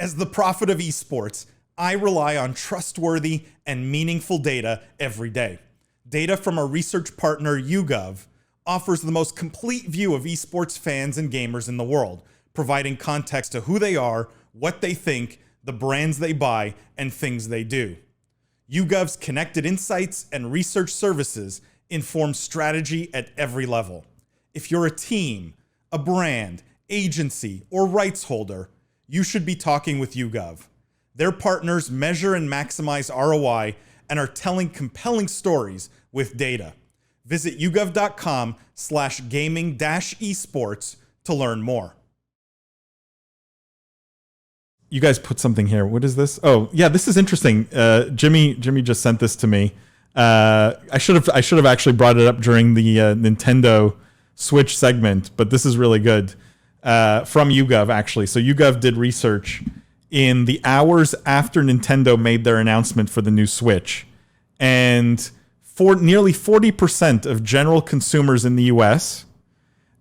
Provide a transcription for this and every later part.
As the prophet of esports, I rely on trustworthy and meaningful data every day. Data from our research partner YouGov offers the most complete view of esports fans and gamers in the world, providing context to who they are, what they think, the brands they buy, and things they do. YouGov's connected insights and research services inform strategy at every level. If you're a team, a brand, agency, or rights holder, you should be talking with YouGov. Their partners measure and maximize ROI and are telling compelling stories with data. Visit yougov.com/gaming-esports to learn more. You guys put something here. What is this? Oh, yeah, this is interesting. Jimmy just sent this to me. I should have actually brought it up during the Nintendo Switch segment, but this is really good. From YouGov, actually. So YouGov did research in the hours after Nintendo made their announcement for the new Switch. And for nearly 40% of general consumers in the US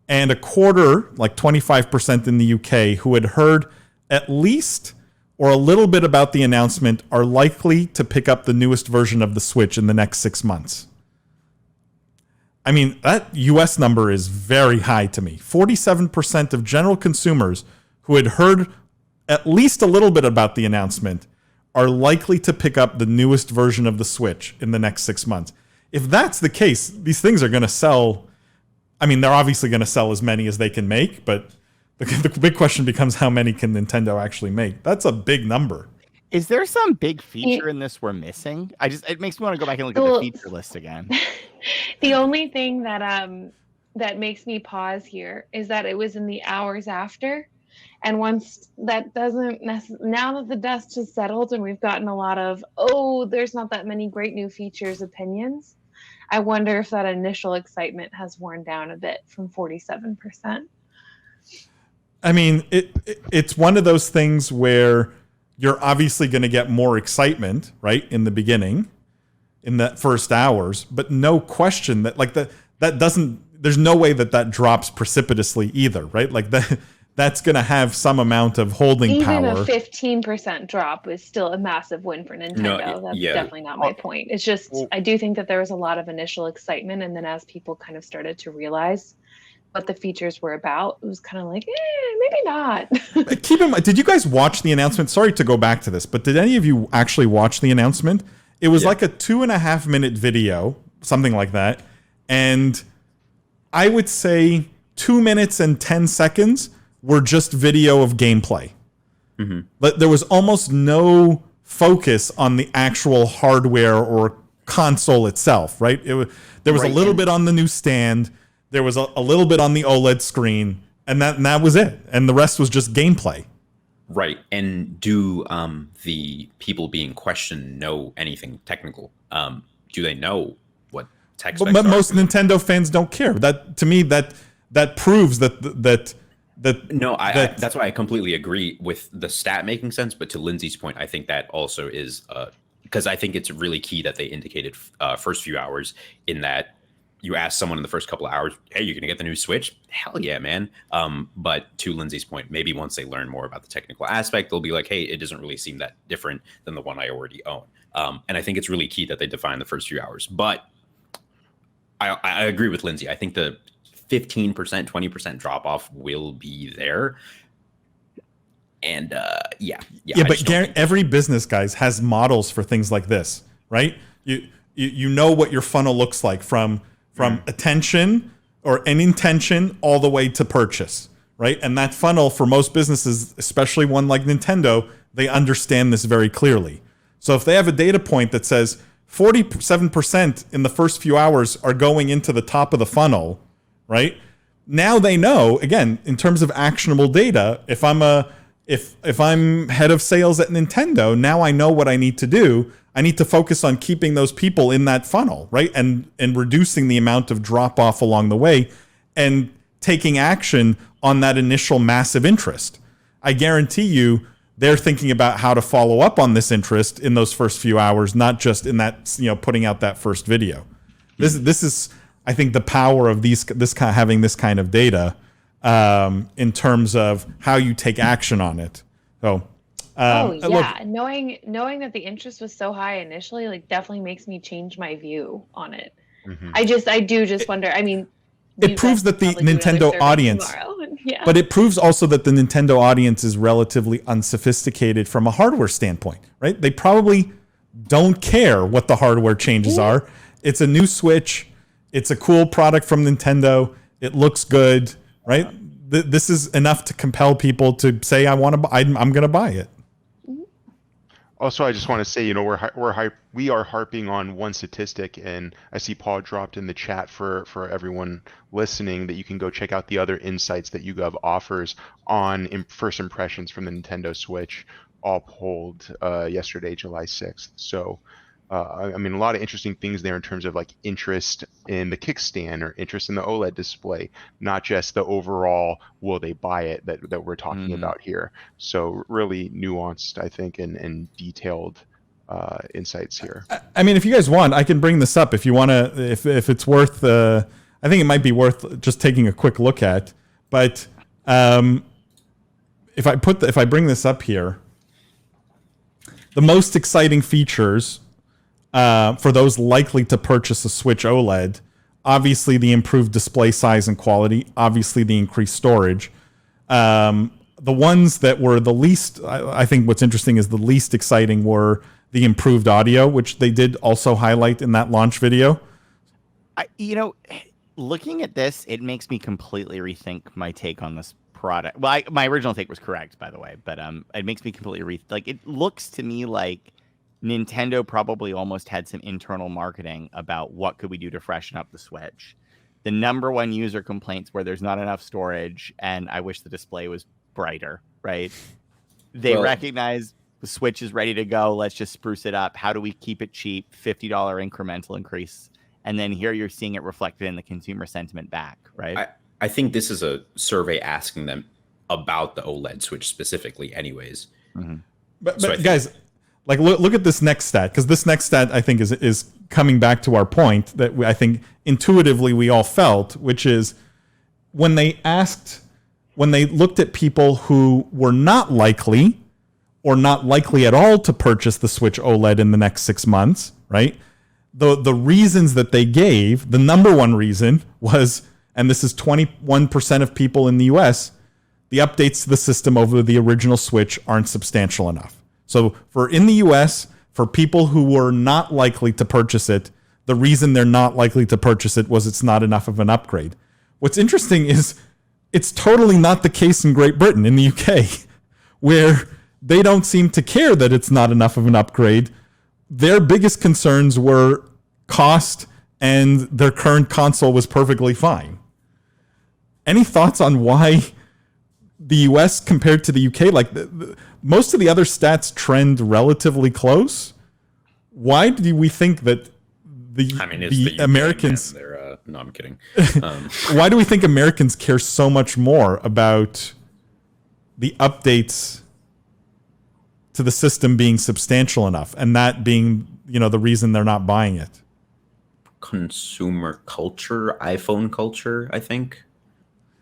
and a quarter, like 25% in the UK, who had heard at least or a little bit about the announcement are likely to pick up the newest version of the Switch in the next 6 months. I mean, that US number is very high to me. 47% of general consumers who had heard at least a little bit about the announcement are likely to pick up the newest version of the Switch in the next 6 months. If that's the case, these things are going to sell. I mean, they're obviously going to sell as many as they can make, but the big question becomes how many can Nintendo actually make? That's a big number. Is there some big feature in this we're missing? It makes me want to go back and look at the feature list again. The only thing that that makes me pause here is that it was in the hours after. And once that doesn't now that the dust has settled and we've gotten a lot of, there's not that many great new features opinions, I wonder if that initial excitement has worn down a bit from 47%. I mean, it's one of those things where you're obviously going to get more excitement, right, in the beginning, in that first hours, but no question that there's no way that drops precipitously either, right? Like that's going to have some amount of holding power. Even a 15% drop is still a massive win for Nintendo. That's definitely not my point. It's just, I do think that there was a lot of initial excitement, and then as people kind of started to realize what the features were about, it was kind of like, maybe not. Keep in mind, did you guys watch the announcement? Sorry to go back to this, but did any of you actually watch the announcement? It was like a 2.5 minute video, something like that. And I would say 2 minutes and 10 seconds were just video of gameplay. Mm-hmm. But there was almost no focus on the actual hardware or console itself, right? There was a little bit on the new stand. There was a little bit on the OLED screen, and that was it. And the rest was just gameplay. Right. And do the people being questioned know anything technical? Do they know what tech specs but are? Most Nintendo fans don't care. That to me, that proves that that's why I completely agree with the stat making sense. But to Lindsay's point, I think that also is because I think it's really key that they indicated first few hours in that. You ask someone in the first couple of hours, hey, you're going to get the new Switch? Hell yeah, man. But to Lindsay's point, maybe once they learn more about the technical aspect, they'll be like, hey, it doesn't really seem that different than the one I already own. And I think it's really key that they define the first few hours. But I agree with Lindsay. I think the 15%, 20% drop off will be there. And but every business, guys, has models for things like this, right? You know what your funnel looks like from attention or an intention all the way to purchase, right? And that funnel for most businesses, especially one like Nintendo, they understand this very clearly. So if they have a data point that says 47% in the first few hours are going into the top of the funnel, right? Now they know, again, in terms of actionable data, if I'm head of sales at Nintendo, now I know what I need to do. I need to focus on keeping those people in that funnel, right? And reducing the amount of drop off along the way and taking action on that initial massive interest. I guarantee you they're thinking about how to follow up on this interest in those first few hours, not just in that, putting out that first video. This is, I think, the power of having this kind of data in terms of how you take action on it. So Oh Look, yeah, knowing that the interest was so high initially, like definitely makes me change my view on it. Mhm. I do just wonder. I mean, it you proves guys that the probably do another Nintendo survey audience, tomorrow. Yeah. but it proves also that the Nintendo audience is relatively unsophisticated from a hardware standpoint, right? They probably don't care what the hardware changes are. It's a new Switch. It's a cool product from Nintendo. It looks good, right? This is enough to compel people to say, "I want to. I'm going to buy it." Also, I just want to say, you know, we are harping on one statistic, and I see Paul dropped in the chat for everyone listening that you can go check out the other insights that YouGov offers on first impressions from the Nintendo Switch, all polled yesterday, July 6th. So, I mean, a lot of interesting things there in terms of like interest in the kickstand or interest in the OLED display, not just the overall will they buy it that we're talking about here. So really nuanced, I think, and detailed insights here. I mean, if you guys want, I can bring this up if you want to. If it's worth, I think it might be worth just taking a quick look at. But if I bring this up here, the most exciting features. For those likely to purchase a Switch OLED, obviously the improved display size and quality, obviously the increased storage. The ones that were the least, I think what's interesting is the least exciting were the improved audio, which they did also highlight in that launch video. Looking at this, it makes me completely rethink my take on this product. Well, my original take was correct, by the way, but it makes me completely like. It looks to me like Nintendo probably almost had some internal marketing about what could we do to freshen up the Switch. The number one user complaints where there's not enough storage and I wish the display was brighter, right? They recognize the Switch is ready to go. Let's just spruce it up. How do we keep it cheap? $50 incremental increase. And then here you're seeing it reflected in the consumer sentiment back, right? I think this is a survey asking them about the OLED Switch specifically anyways. Mm-hmm. But guys... Like look at this next stat, because this next stat I think is coming back to our point that I think intuitively we all felt, which is when they looked at people who were not likely or not likely at all to purchase the Switch OLED in the next 6 months, right? The reasons that they gave, the number one reason was, and this is 21% of people in the US, the updates to the system over the original Switch aren't substantial enough. So for in the US, for people who were not likely to purchase it, the reason they're not likely to purchase it was it's not enough of an upgrade. What's interesting is it's totally not the case in Great Britain, in the UK, where they don't seem to care that it's not enough of an upgrade. Their biggest concerns were cost, and their current console was perfectly fine. Any thoughts on why the US compared to the UK? Like most of the other stats trend relatively close. Why do we think that the Americans... no, I'm kidding. Why do we think Americans care so much more about the updates to the system being substantial enough, and that being, the reason they're not buying it? Consumer culture, iPhone culture, I think.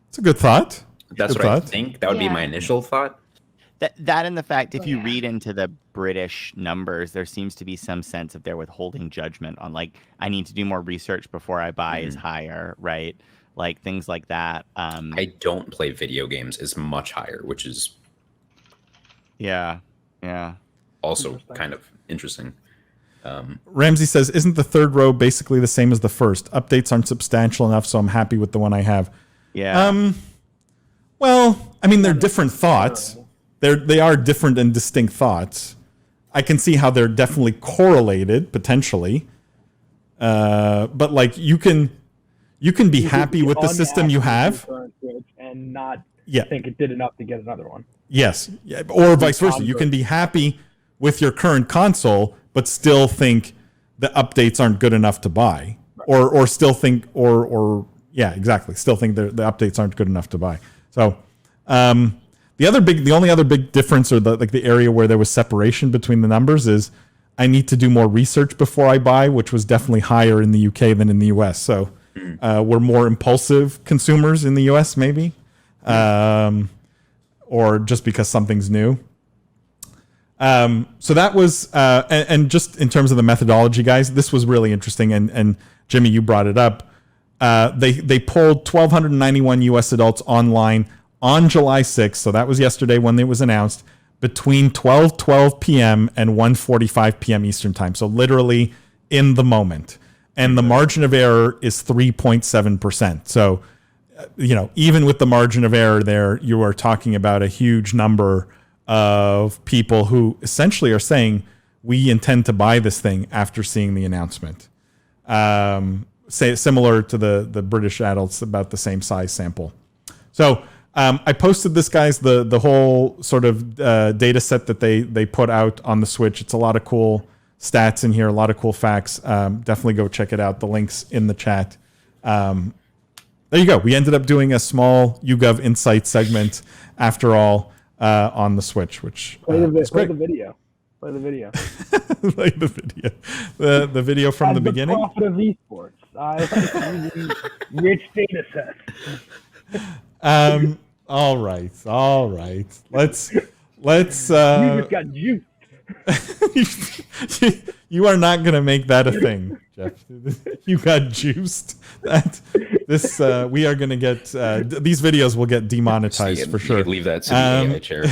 It's a good thought. That's what I think. That would be my initial thought. That and the fact, if you read into the British numbers, there seems to be some sense of their withholding judgment on, like, I need to do more research before I buy is higher, right? Like things like that. I don't play video games is much higher, which is also kind of interesting. Ramsey says, isn't the third row basically the same as the first? Updates aren't substantial enough, so I'm happy with the one I have. Yeah. Well, I mean, they're different thoughts. They are different and distinct thoughts. I can see how they're definitely correlated potentially, but like you can be happy with the system you have and not think it did enough to get another one. Yes, or vice versa. You can be happy with your current console, but still think the updates aren't good enough to buy, or still think still think the updates aren't good enough to buy. So. The only other big difference, or the area where there was separation between the numbers, is I need to do more research before I buy, which was definitely higher in the UK than in the US. So we're more impulsive consumers in the US, maybe, or just because something's new. So that was, and just in terms of the methodology, guys, this was really interesting. And Jimmy, you brought it up. They polled 1,291 U.S. adults online on July 6th. So that was yesterday when it was announced, between 12:12 p.m. and 1:45 p.m. Eastern time. So literally in the moment. And the margin of error is 3.7%. So, even with the margin of error there, you are talking about a huge number of people who essentially are saying, we intend to buy this thing after seeing the announcement. Say similar to the British adults, about the same size sample. So I posted this, guys, the whole sort of data set that they put out on the Switch. It's a lot of cool stats in here, a lot of cool facts. Definitely go check it out. The link's in the chat. There you go. We ended up doing a small YouGov Insight segment after all on the Switch, which play the video. Play the video. Play the video. The video from the beginning. Profit of esports. I like using rich data sets. All right. Let's. You just got juiced. You are not going to make that a thing, Jeff. You got juiced. We are going to get these videos will get demonetized for sure. You could leave that to the AI chair.